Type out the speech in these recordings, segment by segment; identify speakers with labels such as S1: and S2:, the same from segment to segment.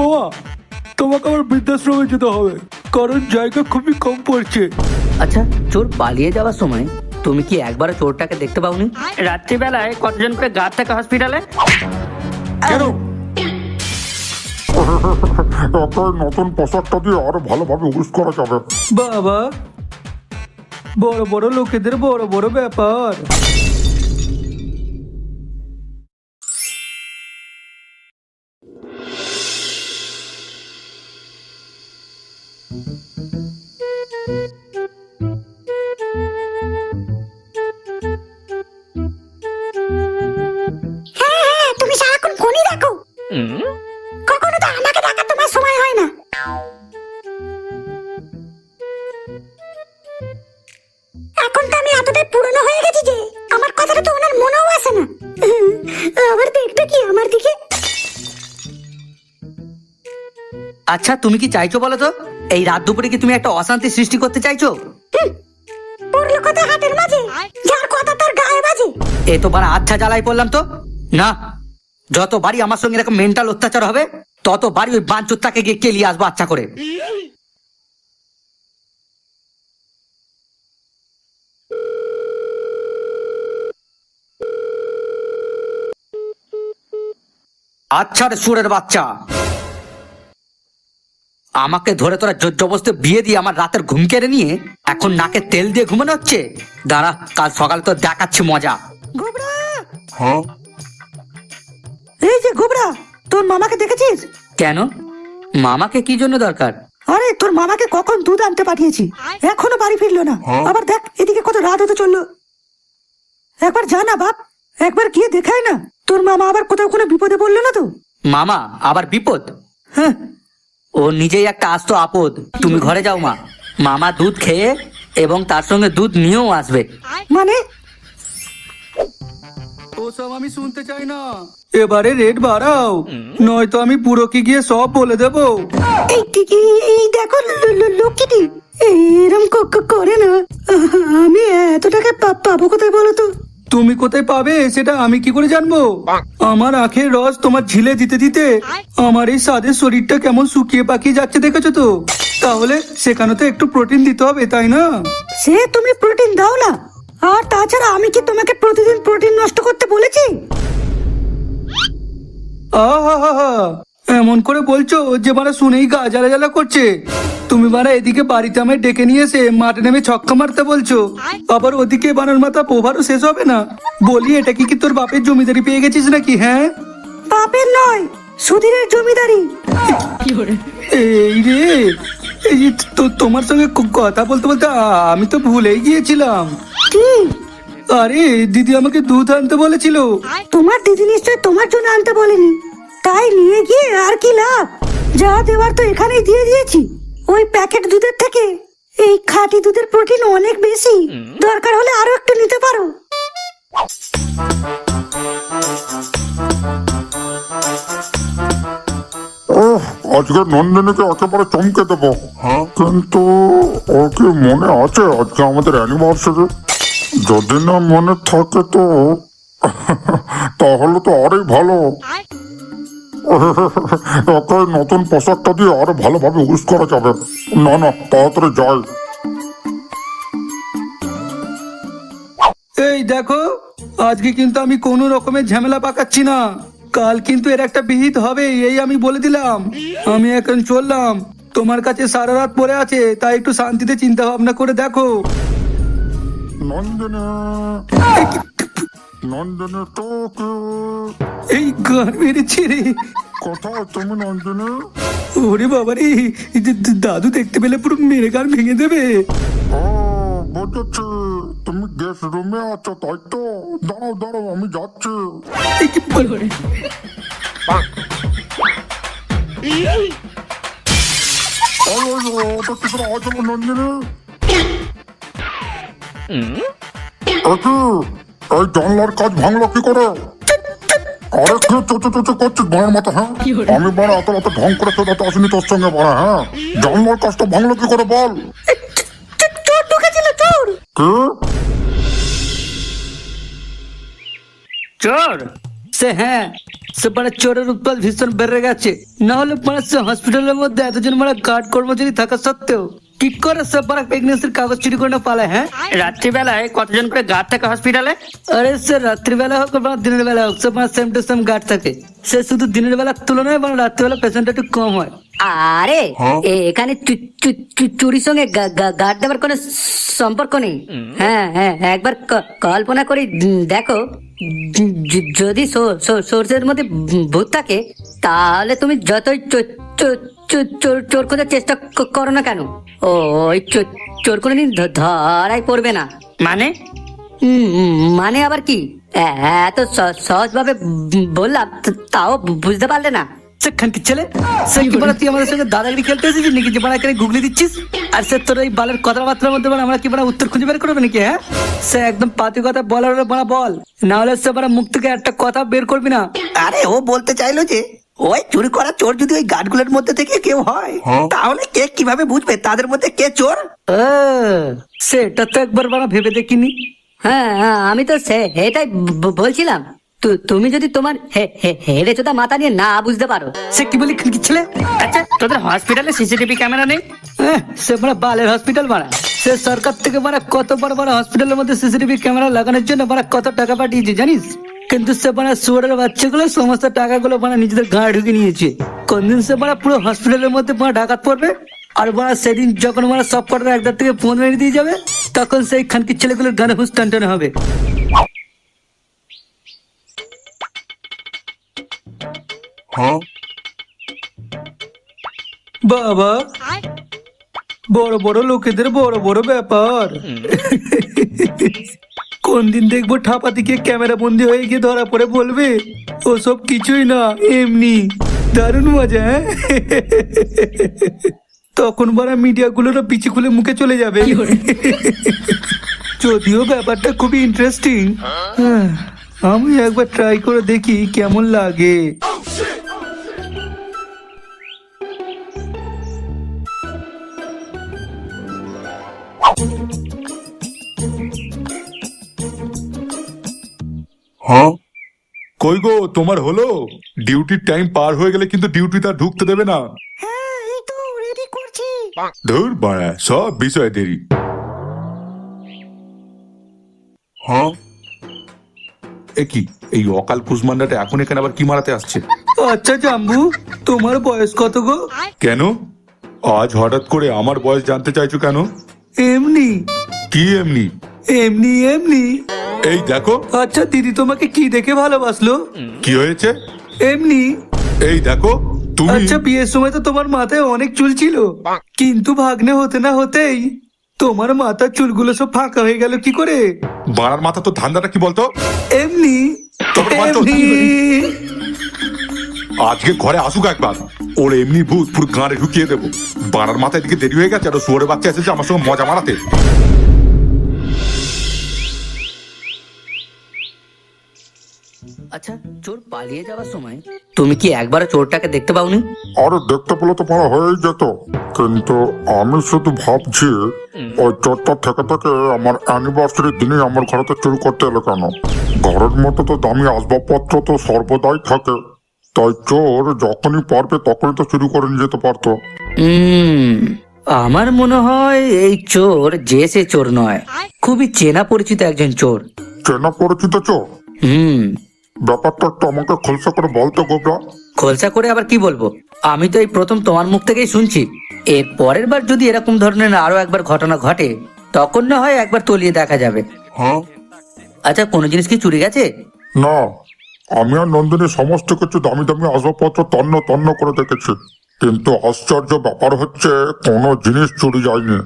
S1: বাবা, তোমাকে আমার বৃদ্ধাশ্রমে যেতে হবে, কারণ জায়গা খুবই কম পড়ছে।
S2: আচ্ছা, চোর পালিয়ে যাওয়ার সময় তুমি কি একবারও চোরটাকে দেখতে পাওনি?
S3: রাত্রিবেলায় কতজন করে গার্ড থাকে হসপিটালে?
S1: কেন?
S4: একটা নতুন পোশাকটা দিয়ে আরো ভালোভাবে ইউজ করা যাবে।
S1: বাবা, বড় বড় লোকেদের বড় বড় ব্যাপার।
S5: হ্যাঁ, তুমি সারাক্ষণ ফোনই দেখো, কখনো তো আমাকে ডাকার তোমার সময় হয় না। এখন তো আমি এতটাই পুরনো হয়ে গেছি যে আমার কথাটা তো ওনার মনেও আসে না। আবার দেখবে কি আমার দিকে?
S2: আচ্ছা, তুমি কি চাইছো বলো তো? এই রাত দুপুরে কি তুমি একটা অশান্তি সৃষ্টি করতে চাইছো?
S5: পড়লো কথা হাটের মাঝে, যার কথা তার গায়ে বাজে।
S2: এ তো বারা আচ্ছা জ্বালাই পড়লাম তো। না, যতবারই আমার সঙ্গে এরকম মেন্টাল অত্যাচার হবে ততবারই ওই বাঞ্চুরটাকে গিয়ে কেলিয়ে আসবো আচ্ছা করে। আচ্ছা রে সুরের বাচ্চা, আমাকে ধরে তোরা জোর জবরদস্তি বিয়ে দিয়ে আমার রাতের ঘুম কেড়ে নিয়ে এখন নাকে তেল দিয়ে ঘুমানো হচ্ছে। দাঁড়া, কাল সকালে তো দেখাচ্ছি মজা।
S5: গোবরা,
S4: হ্যাঁ,
S5: এই যে গোবরা, তোর মামাকে দেখেছিস?
S2: কেন? মামাকে কি জন্য দরকার?
S5: আরে তোর মামাকে কখন দুধ আনতে পাঠিয়েছি, এখনো বাড়ি ফিরলো না। আবার দেখ এদিকে কত রাত হতে চললো। একবার যা না বাপ, একবার গিয়ে দেখায় না তোর মামা আবার কোথাও কোনো বিপদে পড়লো না তো।
S2: মামা আবার বিপদ?
S5: হ্যাঁ,
S2: ও নিজেই একটা আস্ত আপদ। তুমি ঘরে যাও মা, মামা দুধ খেয়ে এবং তার সঙ্গে দুধ নিয়েও আসবে।
S5: মানে
S1: ওসব আমি শুনতে চাই না। এবারে রেট বাড়াও, নয়তো আমি পুরোকে গিয়ে সব বলে দেবো।
S5: এই দেখো লক্ষ্মীটি এরম করে না। আমি এত টাকা পাবো কোথায় বলো তো?
S1: তুমি কোথায় পাবে সেটা আমি কি করে জানবো? আমার আখের রস তোমার ঝিলে দিতে দিতে আমার এই সাদের শরীরটা কেমন শুকিয়ে পাকিয়ে যাচ্ছে দেখেছো তো? তাহলে সেখানে তো একটু প্রোটিন দিতে হবে, তাই না?
S5: সে তুমি প্রোটিন দাও না, আর তাছাড়া আমি কি তোমাকে প্রতিদিন প্রোটিন নষ্ট করতে বলেছি?
S1: আহা, এমন করে বলছো যে মারা শুনেই গা জ্বালা জ্বালা করছে। তুমি মারা এদিকে বাড়িতে আমায় ডেকে নিয়ে এসে মাঠে নেমে ছক্কা মারতে বলছো, আবার ওদিকে বানার মাথা পোভারও শেষ হবে না। বলি, এটা কি তোর বাপের জমিদারি পেয়ে গেছিস নাকি? হ্যাঁ,
S5: বাপের নয়, সুধীরের জমিদারি।
S1: এই রে, এই যে তোমার সঙ্গে কথা বলতে বলতে আমি তো ভুলেই গিয়েছিলাম।
S5: কি?
S1: আরে দিদি আমাকে দুধ আনতে বলেছিল।
S5: তোমার দিদি নিশ্চয় তোমার জন্য আনতে বলেনি, তাই নিয়ে গিয়ে আর কি লাভ? যা দেওয়ার তো এখানেই দিয়ে দিয়েছি। ওই প্যাকেট দুধের থেকে এই খাঁটি দুধের প্রোটিন অনেক বেশি, দরকার হলে আরো একটু নিতে পারো।
S4: ওহ, আজকে নন্দিনীকে একেবারে চমকে দেবো। হ্যাঁ, কিন্তু ওর কি মনে আছে আজকে আমাদের অ্যানিভার্সারি? যদি না মনে থাকে তো তাহলে তো আরই ভালো। ওকে নতুন পোশাকটা দিয়ে আরো ভালোভাবে ইউজ করা যাবে। না না, তাড়াতাড়ি যাই।
S1: এই দেখো, আজকে কিন্তু আমি কোনো রকমের ঝামেলা পাকাচ্ছি না। কাল কিন্তু এর একটা বিহিত হবে, এই আমি বলে দিলাম। আমি এখন চললাম, তোমার কাছে সারা রাত পড়ে আছে, তাই একটু শান্তিতে চিন্তা ভাবনা করে দেখো।
S4: নন্দিনী, নন্দিনী তোকে
S1: এই গান মেরেছে রে।
S4: কোথায় তুমি নন্দিনী?
S1: ওরে বাবারে, দাদু দেখতে পেলে পুরো মেরে গান ভেঙে দেবে।
S4: ও বুঝেছি, তুমি গেস্ট রুমে আছো তাই তো। দাঁড়াও দাঁড়াও, আমি যাচ্ছি।
S1: এই কি বলে?
S4: ওটা কি করে আজ নন্দিনী? একই, এই জানলার কাজ ভাঙলো কি করে? আরে কি চুচু চুচু করছিস বাড়ার মতো? হ্যাঁ, আমি বাড়া এত এত ঢং করে তোর এত আসিনি তোর সঙ্গে বাড়া। হ্যাঁ, জানলার কাজটা ভাঙলো কি করে বল?
S5: চোর ঢুকেছিল, চোর।
S4: কি?
S3: চোর?
S1: সে হ্যাঁ, সে মানে চোরের উৎপাদ ভীষণ বেড়ে গেছে। না হলে মানে সে হসপিটালের মধ্যে এতজন মানে গার্ড কর্মচারী থাকা সত্ত্বেও কি করে সে মানে প্রেগনেন্সির কাগজ চুরি করে না পালায়? হ্যাঁ,
S3: রাত্রিবেলায় কতজন করে গার্ড থাকে হসপিটালে?
S1: আরে সে রাত্রিবেলা হোক বা দিনের বেলা হোক, সে মানে সেম টু সেম গার্ড থাকে। সে শুধু দিনের বেলার তুলনায় মানে রাত্রিবেলা পেশেন্ট একটু কম হয়।
S5: আরে এখানে চুরির সঙ্গে গার্ড দেওয়ার কোনো সম্পর্ক নেই। হ্যাঁ হ্যাঁ, একবার কল্পনা করে দেখো, যদি সোর্সের মধ্যে ভূত থাকে, তাহলে তুমি যতই চোর খোঁজার চেষ্টা করো না কেন, ওই চোর কোনোদিন ধরাই পড়বে না।
S3: মানে?
S5: মানে আবার কি? এত সহজভাবে বললাম, তাও বুঝতে পারলে না?
S1: সেখান কি ছেলে, সে কি বলে তুই আমাদের সঙ্গে দাদাগিরি খেলতে এসেছিস নাকি যে বাড়া এখানে গুগলি দিচ্ছিস? আর সে তোর এই বালের কথাবার্তার মধ্যে মানে আমরা কি বাড়া উত্তর খুঁজে বের করবে নাকি? হ্যাঁ, সে একদম পাতি কথা বলার বাড়া বল, না হলে সে বাড়া মুখ থেকে একটা কথা বের করবি না।
S2: আরে ও বলতে চাইলো যে ওই চুরি করা চোর যদি ওই গার্ডগুলোর মধ্যে থেকে কেউ হয়, তাহলে কে কিভাবে বুঝবে তাদের মধ্যে কে চোর?
S1: সেটা তো একবার বাড়া ভেবে দেখিনি।
S5: হ্যাঁ হ্যাঁ, আমি তো এটাই বলছিলাম, তুমি যদি তোমার হেড়ে চোদা মাথা নিয়ে না বুঝতে পারো।
S1: সে কি বলি কি ছেলে?
S3: আচ্ছা, তোদের হসপিটালে সিসিটিভি ক্যামেরা নেই?
S1: সে মানে বালের হসপিটাল মারা, সে সরকার থেকে মানে কত বড় বড় হসপিটালের মধ্যে সিসিটিভি ক্যামেরা লাগানোর জন্য মানে কত টাকা পাঠিয়েছে জানিস? কিন্তু সে মানে শুয়ারের বাচ্চাগুলো সমস্ত টাকাগুলো মানে নিজেদের গাঁ ঢুকে নিয়েছে। কোনদিন সে মানে পুরো হসপিটালের মধ্যে মানে ডাকাত পড়বে, আর মানে সেদিন যখন মানে সব কটার একদার থেকে ফোন মেরে দিয়ে যাবে, তখন সেই খানকির ছেলেগুলোর গানে হুস টান টান হবে। বাবা, বড় বড় লোকেদের বড় বড় ব্যাপার। কোন দিন দেখবো ঠাপা দিকে ক্যামেরা বন্দি হয়ে গিয়ে ধরা পড়ে বলবে ওসব কিছুই না, এমনি। দারুণ মজা, হ্যাঁ? তখন বড় মিডিয়া গুলোরও পিছু খুলে মুখে চলে যাবে। যদিও ব্যাপারটা খুবই ইন্টারেস্টিং, আমি একবার ট্রাই করে দেখি কেমন লাগে।
S4: কই গো, তোমার হলো? ডিউটির টাইম পার হয়ে গেলে কিন্তু ডিউটিতে আর ঢুকতে দেবে না।
S5: হ্যাঁ, এই তো রেডি করছি।
S4: ধুর বাড়া, সব বিষয় দেরি। কি এই অকাল কুসমান্ডাটা এখন এখানে আবার কি মারাতে আসছে?
S1: আচ্ছা জাম্বু, তোমার বয়স কত গো?
S4: কেন আজ হঠাৎ করে আমার বয়স জানতে চাইছো কেন?
S1: এমনি।
S4: কি এমনি?
S1: এমনি এমনি।
S4: এই দেখো।
S1: আচ্ছা দিদি তোমাকে কি দেখে ভালোবাসলো?
S4: কি হয়েছে?
S1: এমনি।
S4: এই দেখো তুমি।
S1: আচ্ছা বিয়ের সময় তো তোমার মাথায় অনেক চুল ছিল, কিন্তু ভাগ্নে হতে না হতেই তোমার মাথার চুলগুলো সব ফাঁকা হয়ে গেল কি করে?
S4: বাড়ার মাথা তো ধান্দাটা কি বলতো?
S1: এমনি এমনি।
S4: আজকে ঘরে আসুক একবার, ওর এমনি ভূত পুরো গাঁড়ে ঢুকিয়ে দেবো। বাড়ার মাথায় দিকে দেরি হয়ে গেছে, আর শুয়োরের বাচ্চা এসেছে আমার সঙ্গে মজা মারাতে।
S2: আচ্ছা, চোর পালিয়ে যাওয়ার সময় তুমি কি একবার চোরটাকে দেখতে পাওনি?
S4: আরে দেখতে পেলে তো পারা হয়েই যেত, কিন্তু আমি শুধু ভাবছি ওই চোরটা থেকে থেকে আমার অ্যানিভার্সারির দিনে আমার ঘরেতে চুরি করতে এলো কেন? ঘরের মতো তো দামি আসবাবপত্র তো সর্বদাই থাকে, তাই চোর যখনই পারবে তখনই তো চুরি করে নিয়ে যেতে পারতো।
S2: আমার মনে হয় এই চোর যে সে চোর নয়, খুবই চেনা পরিচিত একজন চোর।
S4: চেনা পরিচিত চোর? ব্যাপারটা একটু আমাকে খোলসা করে বলতো গোবরা।
S2: খোলসা করে আবার কি বলবো? আমি তো এই প্রথম তোমার মুখ থেকেই শুনছি। এর পরের বার যদি এরকম ধরনের আরো একবার ঘটনা ঘটে, তখন না হয় একবার তলিয়ে দেখা যাবে। আচ্ছা, কোনো জিনিস কি চুরি গেছে?
S4: না, আমি আর নন্দিনী সমস্ত কিছু দামি দামি আসবাবপত্র তন্ন তন্ন করে দেখেছি, কিন্তু আশ্চর্য ব্যাপার হচ্ছে কোনো জিনিস চুরি যায়নি।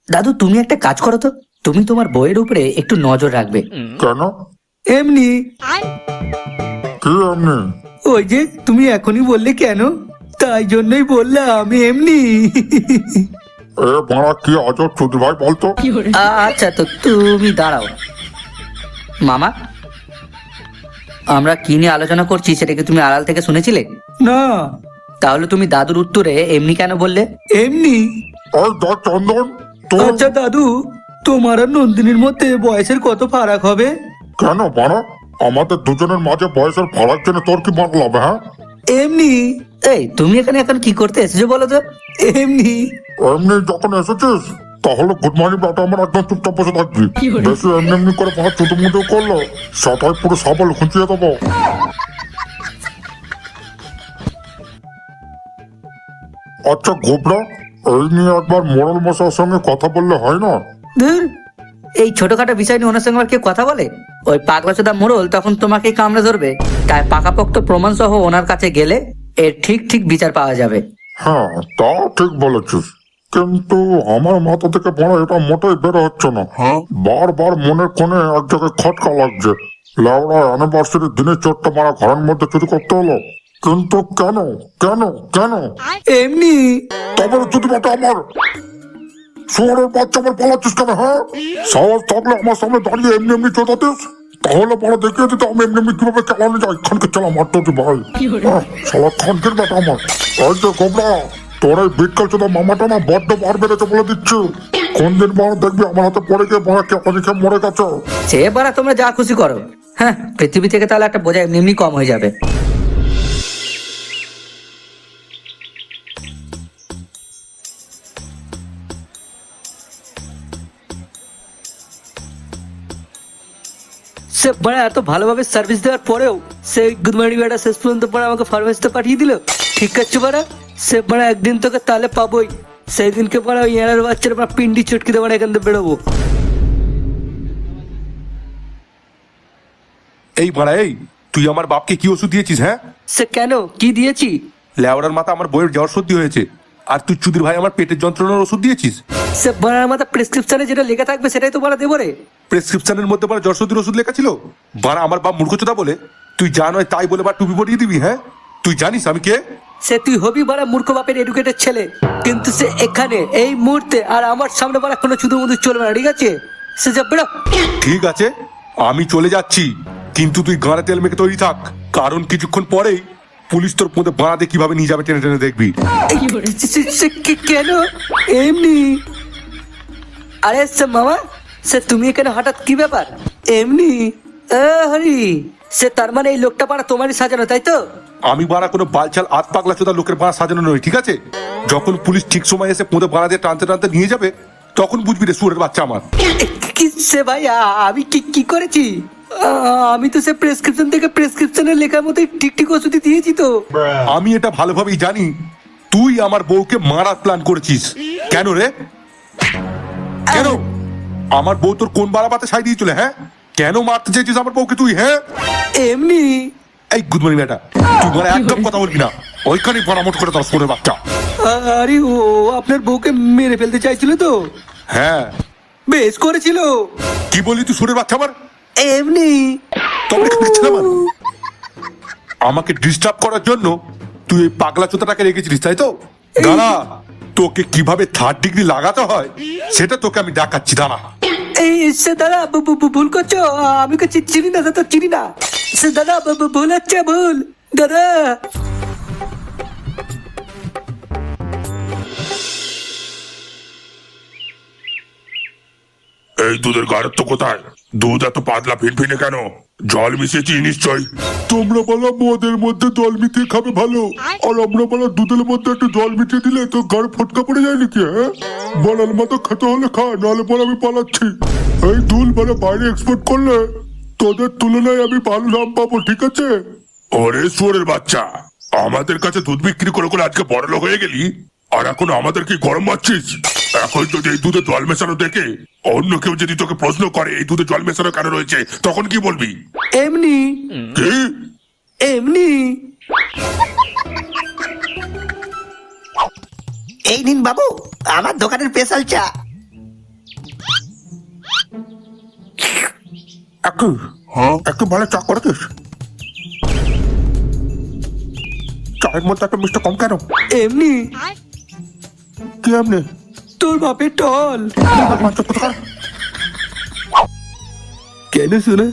S2: দাদু, তুমি একটা কাজ করো তো, তুমি তোমার বইয়ের উপরে একটু নজর রাখবে।
S4: কেন?
S1: এমনি।
S4: কি এমনি?
S1: ওই যে তুমি এখনই বললে কেন, তাই জন্যই বললাম আমি এমনি।
S4: এ বাড়া কি আজব চুদি ভাই বলতো।
S2: আচ্ছা, তো তুমি দাঁড়াও। মামা, আমরা কি নিয়ে আলোচনা করছি সেটা কি তুমি আড়াল থেকে শুনেছিলে?
S1: না।
S2: তাহলে তুমি দাদুর উত্তরে এমনি কেন বললে?
S1: এমনি।
S4: ওই দেখ চন্দন,
S1: আচ্ছা দাদু, তোমার আর নন্দিনীর মধ্যে বয়সের কত ফারাক হবে?
S4: কেন বাড়া? আমাদের দুজনের মাঝে বয়সের ফারাক জেনে তোর কি মার লাভ? হ্যাঁ,
S2: এমনি। এই তুমি এখানে এখন কি করতে এসেছো বলো তো? এমনি।
S4: এমনি যখন এসেছিস তাহলে গুড মর্নিং বেটা আমার একদম চুপচাপ বসে থাকবি। বেশি এমনি এমনি করে পাহাড় ছোট মুটো করলো সেটাই পুরো সাবল খুঁচিয়ে দেবো। আচ্ছা গোবরা, এই নিয়ে একবার মোড়ল মশাইয়ের সঙ্গে কথা বললে হয় না?
S2: ধুর, এই ছোটখাটো বিষয় নিয়ে ওনার সঙ্গে আবার কেউ কথা বলে? ওই পাগলাচোদা মোড়ল তখন তোমাকে কামড়ে ধরবে, তাই পাকাপোক্ত প্রমাণ সহ ওনার কাছে গেলে এর ঠিক ঠিক বিচার পাওয়া যাবে।
S4: হ্যাঁ, তা ঠিক বলেছিস, কিন্তু আমার মাথা থেকে বড় এটা মোটেই বের হচ্ছে না। বারবার মনের কোণে এক জায়গায় খটকা লাগছে। লেওড়া অ্যানিভার্সারির দিনে চোটটা মারা ঘরের মধ্যে চুরি করতে হলো, কিন্তু কেন কেন কেন?
S1: এমনি।
S4: তারপরে চুরি বাটা আমার শহরের বাচ্চা আমার পালাচ্ছিস কেন? হ্যাঁ, সাহস থাকলে আমার সামনে দাঁড়িয়ে এমনি এমনি চোদাতিস, তাহলে বড় দেখিয়ে দিতে আমি এমনি এমনি কিভাবে চালানো যায়। খানকে চালা মারতে হচ্ছে ভাই, সালা খানকের বেটা আমার। এই যে গোবরা, তোর এই বিটকাল চোদা মামাটা না বড্ড বার বেড়েছে বলে দিচ্ছি। কোন দিন বড় দেখবি আমার হাতে পড়ে গিয়ে বড় কে মরে গেছে।
S2: সে বারা তোমরা যা খুশি করো। হ্যাঁ, পৃথিবী থেকে তাহলে একটা বোঝা এমনি এমনি কম হয়ে যাবে।
S1: সে বড় এত ভালোভাবে সার্ভিস দেওয়ার পরেও সে গুড মর্নিং বেটা শেষ পর্যন্ত বড় আমাকে ফার্মেসিতে পাঠিয়ে দিল। ঠিক আছে বড়, সে বড় একদিন তোকে তাহলে পাবোই। সেই দিনকে বড় ওই এনার বাচ্চার বড় পিন্ডি চটকে দেবো, এখান থেকে বেরোবো।
S6: এই ভাড়া, এই তুই আমার বাপকে কি ওষুধ দিয়েছিস? হ্যাঁ,
S1: সে কেন, কি দিয়েছি?
S6: লেওড়ার মাথা আমার বইয়ের জ্বর সর্দি হয়েছে, আর তুই চুদির ভাই আমার পেটের যন্ত্রণার ওষুধ দিয়েছিস।
S1: সে বড়ার মাথা প্রেসক্রিপশনে যেটা লেখা থাকবে সেটাই তো বড় দেবো রে।
S6: প্রেসক্রিপশনের মধ্যে বাড়া জ্বর সর্দির ওষুধ লেখা ছিল? বাড়া আমার বাপ মূর্খচোদা বলে তুই যা নয় তাই বলে বা টুপি পরিয়ে দিবি? হ্যাঁ, তুই জানিস আমি কে?
S1: সে তুই হবি বড় মূর্খ বাপের এডুকেটেড ছেলে, কিন্তু সে এখানে এই মুহূর্তে আর আমার সামনে বড় কোনো চুদুর মুদুর চলবে না, ঠিক আছে? সে যা বেরো।
S6: ঠিক আছে, আমি চলে যাচ্ছি, কিন্তু তুই গাঁড়ে তেল মেখে তৈরি থাক, কারণ কিছুক্ষণ পরেই পুলিশ তোর মধ্যে বাঁধে কিভাবে নিয়ে যাবে টেনে টেনে দেখবি।
S1: কেন? এমনি। আরে সে মামা, সে তুমি এখানে হঠাৎ কি ব্যাপার? এমনি। হরি, সে তার মানে এই লোকটা পাড়া তোমারই সাজানো, তাই তো?
S6: আমি বাড়া কোনো বালছাল আত পাগলা চোদা লোকের বাড়া সাজানো নয়, ঠিক আছে? যখন পুলিশ ঠিক সময় এসে পোঁদে বাড়া দিয়ে টানতে টানতে নিয়ে যাবে তখন বুঝবি রে সুরের বাচ্চা আমার।
S1: কি সে ভাই, আমি কি কি করেছি? আমি তো সে প্রেসক্রিপশন থেকে প্রেসক্রিপশনের লেখার মতোই ঠিক ঠিক ওষুধ দিয়েছি তো।
S6: আমি এটা ভালোভাবেই জানি তুই আমার বউকে মারার প্ল্যান করেছিস। কেন রে, কেন? আমার বউ তোর কোন বাড়াবাতে সাই দিয়ে চলে? হ্যাঁ, কেন মারতে চাইছিস আমার বউকে তুই? হ্যাঁ,
S1: এমনি।
S6: এই গুদমানি বেটা, তুই বলে একদম কথা বলবি না, ওইখানে পরামর্শ করে তোর সুরের বাচ্চা।
S1: আরে ও আপনার বউকে মেরে ফেলতে চাইছিল তো?
S6: হ্যাঁ,
S1: বেশ করেছিল।
S6: কি বললি তুই সুরের বাচ্চা আমার?
S1: এমনি।
S6: তবে আমাকে ডিস্টার্ব করার জন্য তুই এই পাগলা চোদাটাকে রেখেছিলিস, তাই তো? দাঁড়া, তোকে কিভাবে 3rd ডিগ্রি লাগাতে হয় সেটা তোকে আমি দেখাচ্ছি, দাঁড়া।
S1: এই সে দাদা ভুল করছো, আমি তো চিনি না দাদা, চিনি না। সে দাদা ভুল হচ্ছে, ভুল দাদা।
S4: এই দুধের গাড়ির তো কোথায়? দুধ এত পাতলা ফিনফিনে কেন? জল মিশিয়েছি নিশ্চয়। তোমরা বলো মদের মধ্যে জল মিশিয়ে খাবে ভালো, আর আমরা বলো দুধের মধ্যে একটু জল মিশিয়ে দিলে তো গাড়ি ফটকা পড়ে যায় নাকি? হ্যাঁ, বলার মতো খেতে হলে খা, নাহলে পরে আমি পালাচ্ছি। এই দুল মানে বাইরে এক্সপোর্ট করলে তোদের তুলনায় আমি ভালো দাম পাবো, ঠিক আছে? ওরে শুয়োরের বাচ্চা, আমাদের কাছে দুধ বিক্রি করে করে আজকে বড়লোক হয়ে গেলি, আর এখন আমাদেরকে গরম মারছিস? এখন যদি এই দুধে জল মেশানো দেখে অন্য কেউ যদি তোকে প্রশ্ন করে এই দুধে জল মেশানো কেন রয়েছে, তখন কি বলবি?
S1: এমনি।
S4: কি?
S1: এমনি।
S7: এই নিন বাবু আমার দোকানের স্পেশাল চা।
S4: একটু ভালো চা করেছিস? চায়ের মধ্যে একটা মিষ্টি কম কেন?
S1: এমনি।
S4: কি এমনি?
S1: তোর বাপের টল। কেন শোনা,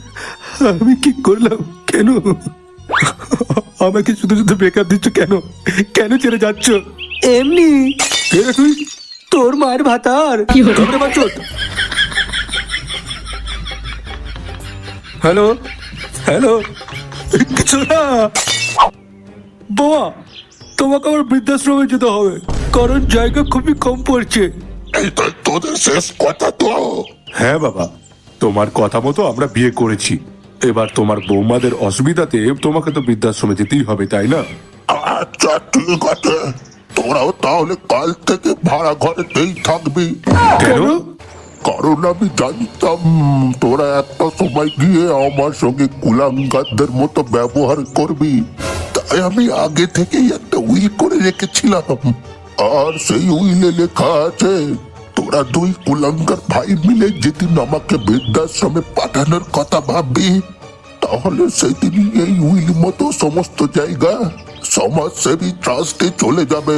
S1: আমি কি করলাম? কেন আমাকে শুধু শুধু ব্রেকআপ দিচ্ছ? কেন কেন ছেড়ে যাচ্ছ? এমনি। কে রে তুই? তোর মায়ের ভাতার। হ্যালো হ্যালো, কিছু না বাবা, তোমাকে আমার বৃদ্ধাশ্রমে যেতে হবে, কারণ জায়গা খুবই কম পড়ছে।
S4: এই তো তোদের শেষ কথা তো।
S6: হ্যাঁ বাবা, তোমার কথা মতো আমরা বিয়ে করেছি। এবার তোমার বৌমাদের অসুবিধাতে তোমাকে তো বৃদ্ধাশ্রমে যেতেই হবে, তাই না?
S4: আচ্ছা ঠিক আছে, তোরাও তাহলে কাল থেকে ভাড়া ঘরেতেই থাকবি।
S6: কেন?
S4: কারণ আমি জানতাম তোরা একটা সময় গিয়ে আমার সঙ্গে কুলাঙ্গারদের মতো ব্যবহার করবি, তাই আমি আগে থেকেই একটা উইল করে রেখেছিলাম। আর সেই উইলে লেখা আছে তোরা দুই কুলাঙ্গার ভাই মিলে যেদিন আমাকে বৃদ্ধাশ্রমে পাঠানোর কথা ভাববি, তাহলে সেদিনই এই উইল মতো সমস্ত জায়গা সমাজসেবী ট্রাস্টে চলে যাবে,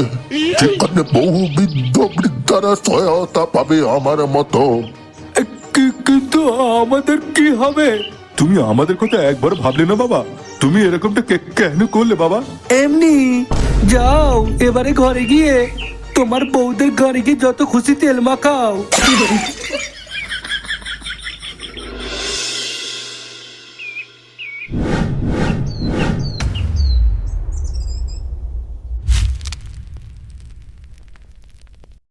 S4: যেখানে বহু বৃদ্ধ বৃদ্ধারা সহায়তা পাবে আমার মতো।
S1: কিন্তু আমাদের কি হবে?
S6: তুমি আমাদের কথা একবার ভাবলে না বাবা? তুমি এরকমটা কেন করলে বাবা?
S1: এমনি যাও, এবারে ঘরে গিয়ে তোমার বউদের ঘরে গিয়ে যত খুশি তেল মাখাও।